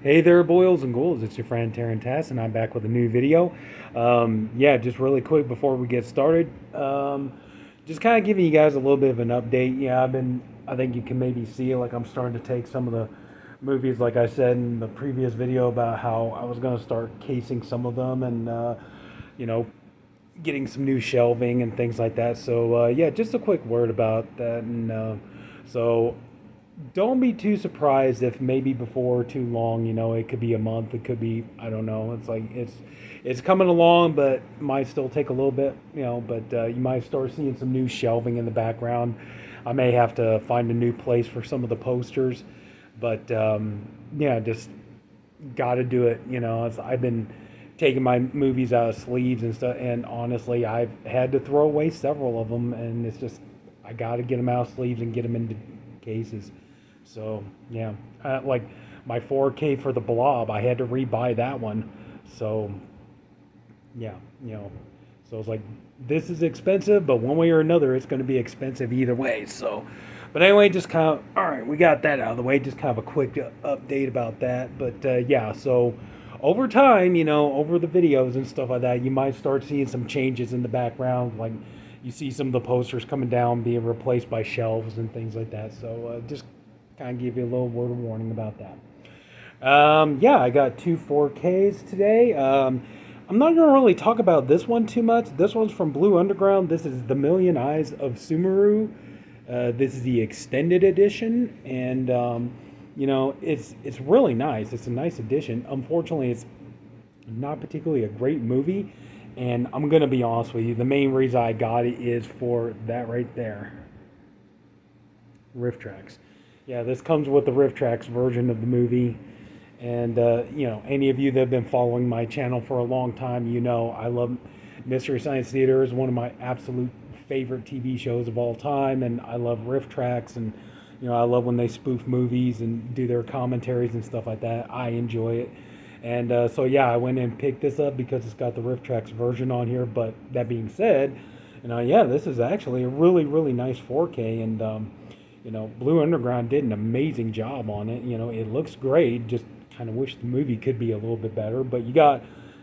Hey there, boils and ghouls. It's your friend Tats, and I'm back with a new video. Yeah, just really quick before we get started, just kind of giving you guys a little bit of an update. Yeah, I think you can maybe see like I'm starting to take some of the movies, like I said in the previous video, about how I was going to start casing some of them and, you know, getting some new shelving and things like that. So, yeah, just a quick word about that. And so don't be too surprised if maybe before too long, it could be a month, it could be, I don't know. It's like it's coming along, but might still take a little bit, but you might start seeing some new shelving in the background. I may have to find a new place for some of the posters, but yeah, just got to do it. I've been taking my movies out of sleeves and stuff, and honestly, I've had to throw away several of them, and it's just I got to get them out of sleeves and get them into cases. So yeah, like my 4K for the Blob, I had to rebuy that one. So yeah, so it's like this is expensive, but one way or another, it's going to be expensive either way. So, but anyway, just kind of all right, we got that out of the way. Just kind of a quick update about that. But yeah, so over time, over the videos and stuff like that, you might start seeing some changes in the background, like you see some of the posters coming down being replaced by shelves and things like that. So just kind of give you a little word of warning about that. Yeah, I got two 4Ks today. I'm not going to really talk about this one too much. This one's from Blue Underground. This is The Million Eyes of Sumeru. This is the extended edition, and it's really nice. It's a nice edition. Unfortunately, it's not particularly a great movie, and I'm going to be honest with you. The main reason I got it is for that right there, riff tracks. Yeah, this comes with the riff tracks version of the movie. And, any of you that have been following my channel for a long time, I love Mystery Science Theater is one of my absolute favorite TV shows of all time. And I love riff tracks. And, I love when they spoof movies and do their commentaries and stuff like that. I enjoy it. And so, yeah, I went and picked this up because it's got the riff tracks version on here. But that being said, yeah, this is actually a really, really nice 4K. And, Blue Underground did an amazing job on it. It looks great. Just kind of wish the movie could be a little bit better. But you got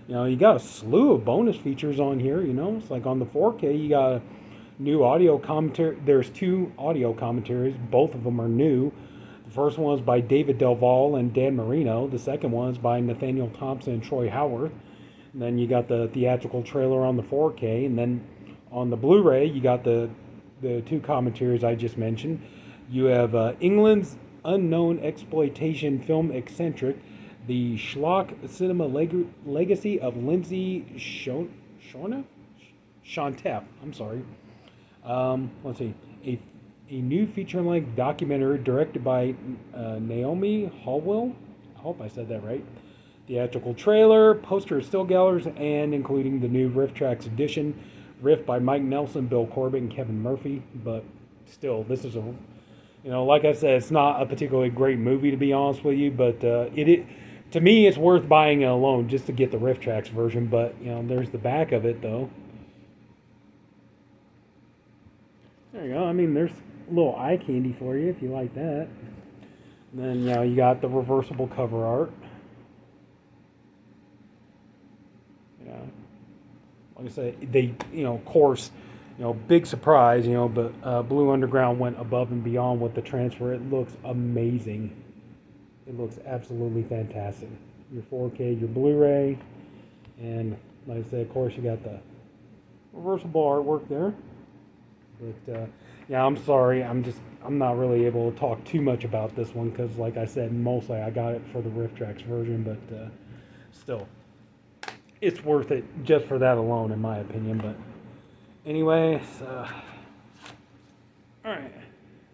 a slew of bonus features on here. It's like on the 4K, you got a new audio commentary. There's two audio commentaries. Both of them are new. The first one is by David Delval and Dan Marino. The second one is by Nathaniel Thompson and Troy Howarth. And then you got the theatrical trailer on the 4K. And then on the Blu-ray, you got the two commentaries I just mentioned. You have England's unknown exploitation film eccentric, the schlock cinema legacy of Lindsay Shonteff. I'm sorry. Let's see. A new feature-length documentary directed by Naomi Hallwell. I hope I said that right. Theatrical trailer, poster, still galleries, and including the new Riff Tracks edition. Riff by Mike Nelson, Bill Corbett, and Kevin Murphy. But still, this is like I said, it's not a particularly great movie to be honest with you, but to me, it's worth buying it alone just to get the Riff Tracks version. But there's the back of it though. There you go. I mean, there's a little eye candy for you if you like that. And then you got the reversible cover art. Yeah, like I said, they of course. Big surprise, but Blue Underground went above and beyond with the transfer. It looks amazing. It looks absolutely fantastic. Your 4K, your Blu-ray, and like I said, of course, you got the reversible artwork there. But yeah, I'm sorry. I'm not really able to talk too much about this one because, like I said, mostly I got it for the Riff Tracks version, but still, it's worth it just for that alone, in my opinion. But anyway, all right.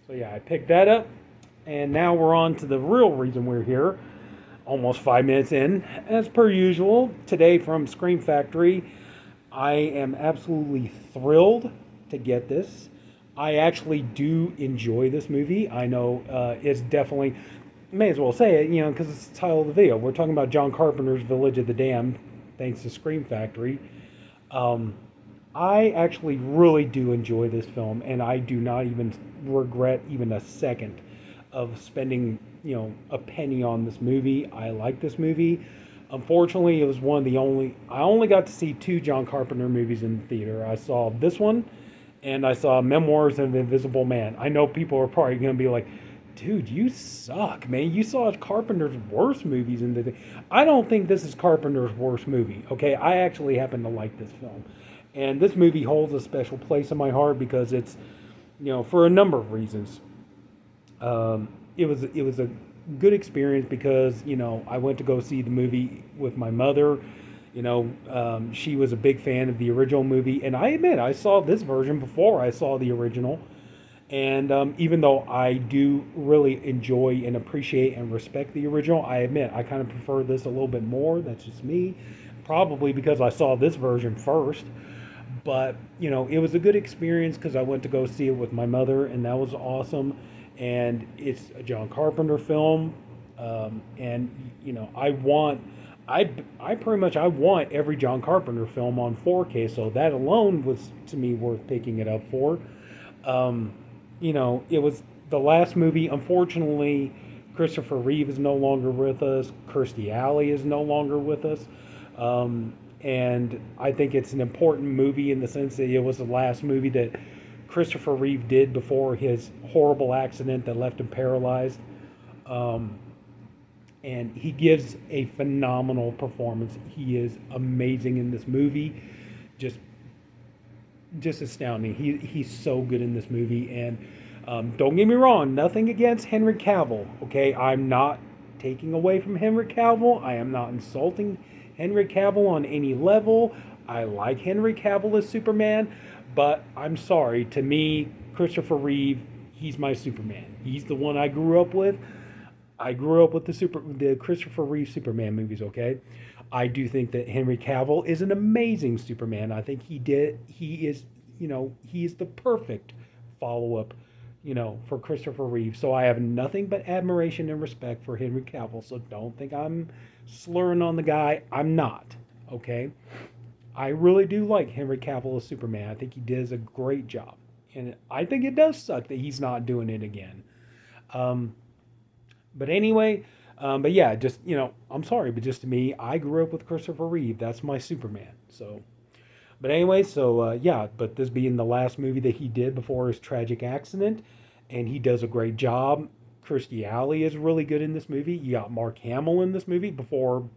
So yeah, I picked that up, and now we're on to the real reason we're here. Almost 5 minutes in, as per usual. Today from Scream Factory, I am absolutely thrilled to get this. I actually do enjoy this movie. I know it's definitely, may as well say it, because it's the title of the video. We're talking about John Carpenter's Village of the Damned, thanks to Scream Factory. I actually really do enjoy this film, and I do not even regret even a second of spending a penny on this movie. I like this movie. Unfortunately, it was one of the only. I only got to see two John Carpenter movies in the theater. I saw this one, and I saw Memoirs of an Invisible Man. I know people are probably going to be like, "Dude, you suck, man. You saw Carpenter's worst movies in the." I don't think this is Carpenter's worst movie. Okay, I actually happen to like this film, and this movie holds a special place in my heart because it's, for a number of reasons. It was a good experience because I went to go see the movie with my mother. She was a big fan of the original movie, and I admit I saw this version before I saw the original. And even though I do really enjoy and appreciate and respect the original, I admit I kind of prefer this a little bit more. That's just me. Probably because I saw this version first. But, it was a good experience because I went to go see it with my mother, and that was awesome. And it's a John Carpenter film. And, I pretty much, I want every John Carpenter film on 4K. So that alone was, to me, worth picking it up for. Um, it was the last movie. Unfortunately, Christopher Reeve is no longer with us. Kirstie Alley is no longer with us. And I think it's an important movie in the sense that it was the last movie that Christopher Reeve did before his horrible accident that left him paralyzed. Um, and he gives a phenomenal performance. He is amazing in this movie. Just just astounding. He's so good in this movie, and don't get me wrong, nothing against Henry Cavill. Okay, I'm not taking away from Henry Cavill. I am not insulting Henry Cavill on any level. I like Henry Cavill as Superman, but I'm sorry. To me, Christopher Reeve, he's my Superman. He's the one I grew up with. I grew up with the Christopher Reeve Superman movies. Okay, I do think that Henry Cavill is an amazing Superman. I think he is he is the perfect follow up for Christopher Reeve. So I have nothing but admiration and respect for Henry Cavill. So don't think I'm slurring on the guy. I'm not. Okay, I really do like Henry Cavill as Superman. I think he does a great job, and I think it does suck that he's not doing it again. Um, but anyway, but yeah, just I'm sorry, but just to me, I grew up with Christopher Reeve. That's my Superman. So, but anyway, so yeah, but this being the last movie that he did before his tragic accident, and he does a great job. Kirstie Alley is really good in this movie. You got Mark Hamill in this movie before,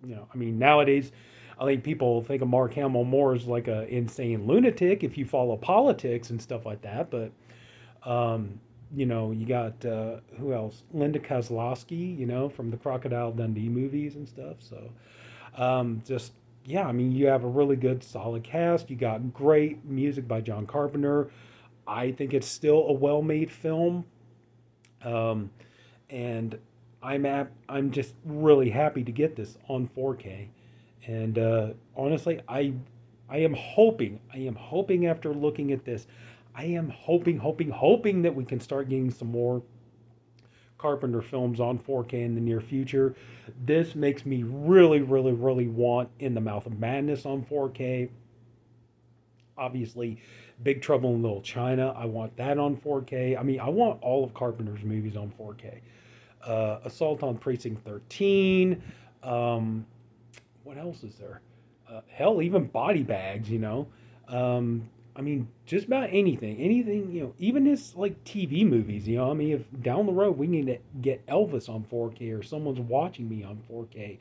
I mean, nowadays, I think people think of Mark Hamill more as like a insane lunatic if you follow politics and stuff like that. But um, you got who else? Linda Kozlowski, from the Crocodile Dundee movies and stuff. So just yeah, I mean, you have a really good, solid cast. You got great music by John Carpenter. I think it's still a well-made film, um, and I'm just really happy to get this on 4K. And honestly, I am hoping after looking at this, I am hoping that we can start getting some more Carpenter films on 4K in the near future. This makes me really, really, really want In the Mouth of Madness on 4K. Obviously, Big Trouble in Little China. I want that on 4K. I mean, I want all of Carpenter's movies on 4K. Assault on Precinct 13. Um, what else is there? Hell, even Body Bags. I mean, just about anything, even his like TV movies. I mean, if down the road we need to get Elvis on 4K or someone's watching me on 4K,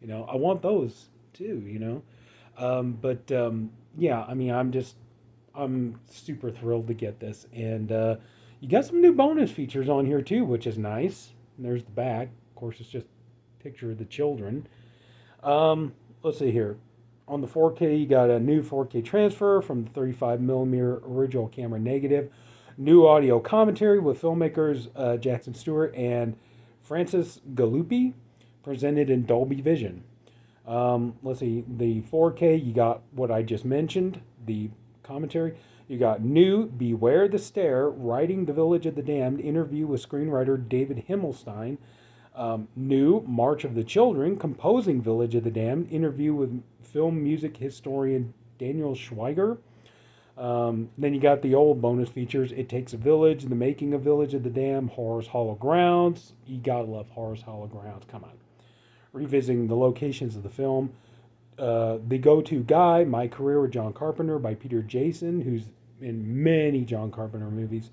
I want those too. But yeah, I mean, I'm super thrilled to get this, and you got some new bonus features on here too, which is nice. And there's the back. Of course, it's just a picture of the children. Let's see here. On the 4K, you got a new 4K transfer from the 35 millimeter original camera negative. New audio commentary with filmmakers Jackson Stewart and Francis Galuppi, presented in Dolby Vision. Let's see, the 4K, you got what I just mentioned, the commentary. You got new Beware the Stare, Writing the Village of the Damned, interview with screenwriter David Himmelstein. New March of the Children, Composing Village of the Damned, interview with film music historian Daniel Schweiger. Then you got the old bonus features. It Takes a Village, The Making of Village of the Dam, Horror's Hollow Grounds. You gotta love Horror's Hollow Grounds. Come on. Revisiting the locations of the film. The Go-To Guy, My Career with John Carpenter by Peter Jason, who's in many John Carpenter movies.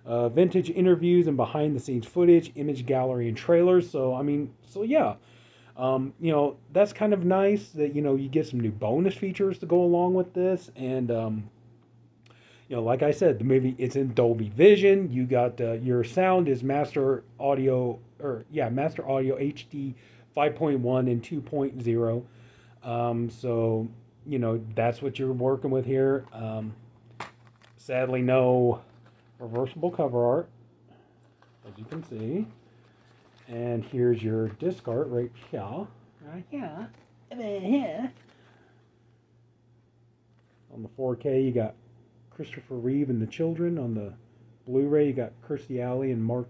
Vintage interviews and behind the scenes footage, image gallery and trailers. So, I mean, so yeah. That's kind of nice that, you get some new bonus features to go along with this. And, like I said, the movie it's in Dolby Vision. You got your sound is Master Audio HD 5.1 and 2.0. So that's what you're working with here. Sadly, no reversible cover art, as you can see. And here's your disc art right here. Right here. Over here. On the 4K, you got Christopher Reeve and the Children. On the Blu-ray, you got Kirstie Alley and Mark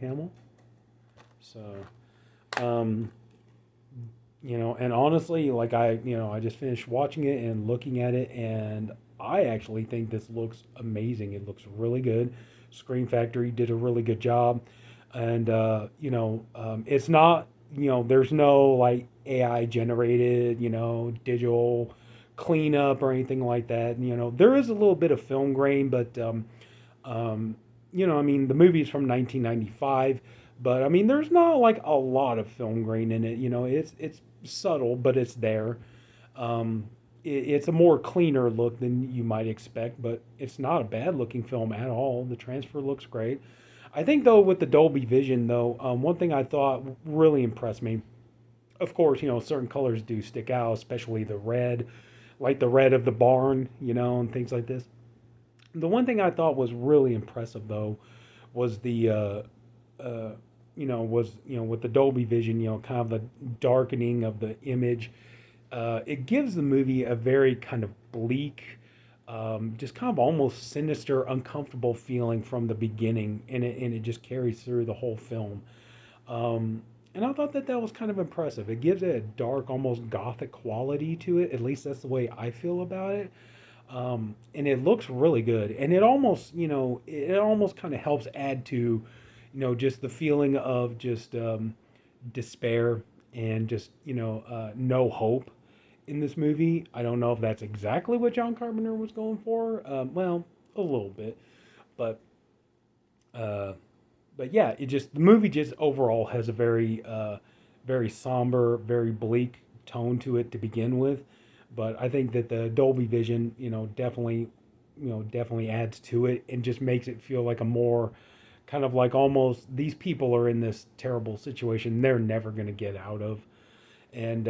Hamill. So, and honestly, like I just finished watching it and looking at it, and I actually think this looks amazing. It looks really good. Screen Factory did a really good job, and it's not, there's no like AI generated, digital cleanup or anything like that. There is a little bit of film grain, but I mean, the movie's from 1995, but I mean, there's not like a lot of film grain in it. It's subtle, but it's there. It's a more cleaner look than you might expect, but it's not a bad looking film at all. The transfer looks great. I think though with the Dolby Vision though, one thing I thought really impressed me. Of course, certain colors do stick out, especially the red, like the red of the barn, and things like this. The one thing I thought was really impressive though was the with the Dolby Vision, kind of the darkening of the image. It gives the movie a very kind of bleak, just kind of almost sinister, uncomfortable feeling from the beginning, and it just carries through the whole film. And I thought that was kind of impressive. It gives it a dark, almost gothic quality to it. At least that's the way I feel about it. And it looks really good. And it almost kind of helps add to, just the feeling of just despair and just, no hope in this movie. I don't know if that's exactly what John Carpenter was going for. Well, a little bit, but uh, but yeah, the movie just overall has a very somber, very bleak tone to it to begin with. But I think that the Dolby Vision, definitely adds to it and just makes it feel like a more kind of like almost these people are in this terrible situation they're never going to get out of, and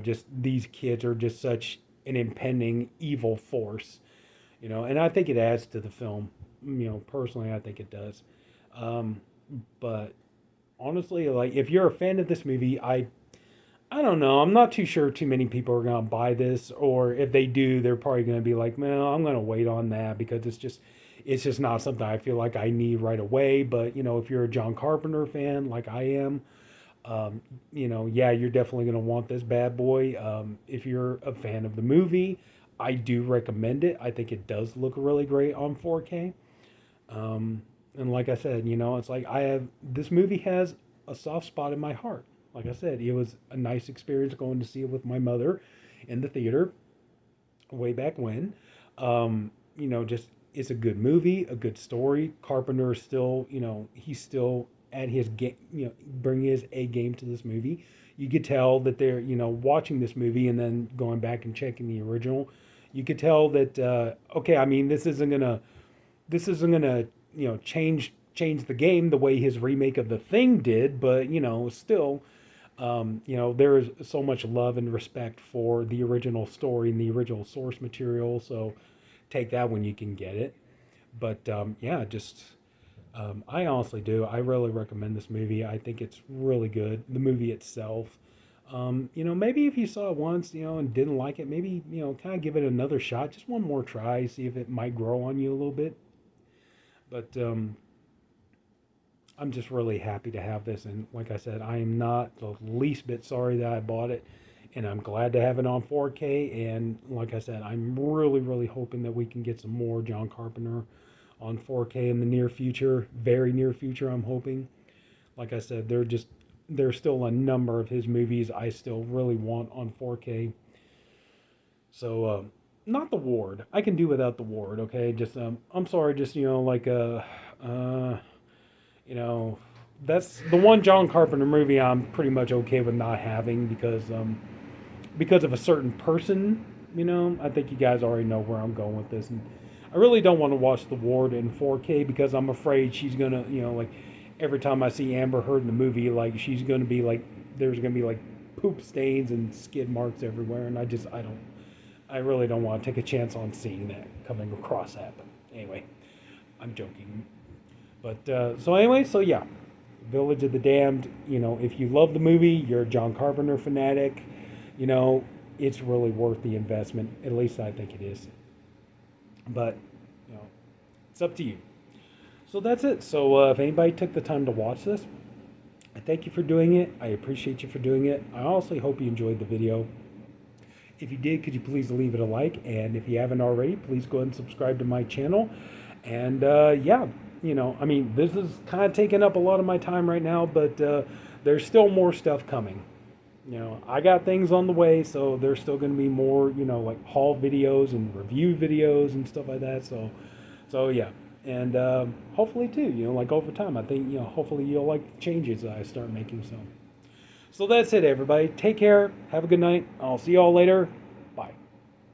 just these kids are just such an impending evil force, and I think it adds to the film. Personally, I think it does. Um, but honestly, like if you're a fan of this movie, I don't know. I'm not too sure too many people are gonna buy this, or if they do, they're probably gonna be like, "Man, I'm gonna wait on that because it's just not something I feel like I need right away." But if you're a John Carpenter fan like I am, yeah, you're definitely gonna want this bad boy. If you're a fan of the movie, I do recommend it. I think it does look really great on 4K. And like I said, it's like this movie has a soft spot in my heart. Like I said, it was a nice experience going to see it with my mother in the theater way back when. Just it's a good movie, a good story. Carpenter is still, he's still at his game, bringing his A game to this movie. You could tell that they're, watching this movie and then going back and checking the original. You could tell that, okay, I mean, this isn't gonna change the game the way his remake of The Thing did, but still, there is so much love and respect for the original story and the original source material. So take that when you can get it. But yeah, just I honestly do. I really recommend this movie. I think it's really good. The movie itself. Maybe if you saw it once, and didn't like it, maybe, kind of give it another shot, just one more try, see if it might grow on you a little bit. But I'm just really happy to have this. And like I said, I am not the least bit sorry that I bought it. and I'm glad to have it on 4K. And like I said, I'm really, really hoping that we can get some more John Carpenter on 4K in the near future, very near future. I'm hoping. Like I said, there's still a number of his movies I still really want on 4K. So, not the Ward. I can do without the Ward. Okay, just I'm sorry. Just like uh, you know, that's the one John Carpenter movie I'm pretty much okay with not having because of a certain person. I think you guys already know where I'm going with this, and I really don't want to watch the Ward in 4K because I'm afraid she's gonna, like every time I see Amber Heard in the movie, like she's gonna be like, there's gonna be like poop stains and skid marks everywhere, and I really don't want to take a chance on seeing that coming across that. But anyway, I'm joking. But so anyway, so yeah, Village of the Damned. If you love the movie, you're a John Carpenter fanatic. You know, it's really worth the investment. At least I think it is. But it's up to you. So that's it. So if anybody took the time to watch this, I thank you for doing it. I appreciate you for doing it. I honestly hope you enjoyed the video. If you did, could you please leave it a like? And if you haven't already, please go ahead and subscribe to my channel. And yeah, I mean, this is kind of taking up a lot of my time right now, but there's still more stuff coming. I got things on the way, so there's still going to be more, like haul videos and review videos and stuff like that. So yeah, and hopefully too, like over time, I think, hopefully you'll like the changes that I start making. So that's it, everybody. Take care. Have a good night. I'll see y'all later.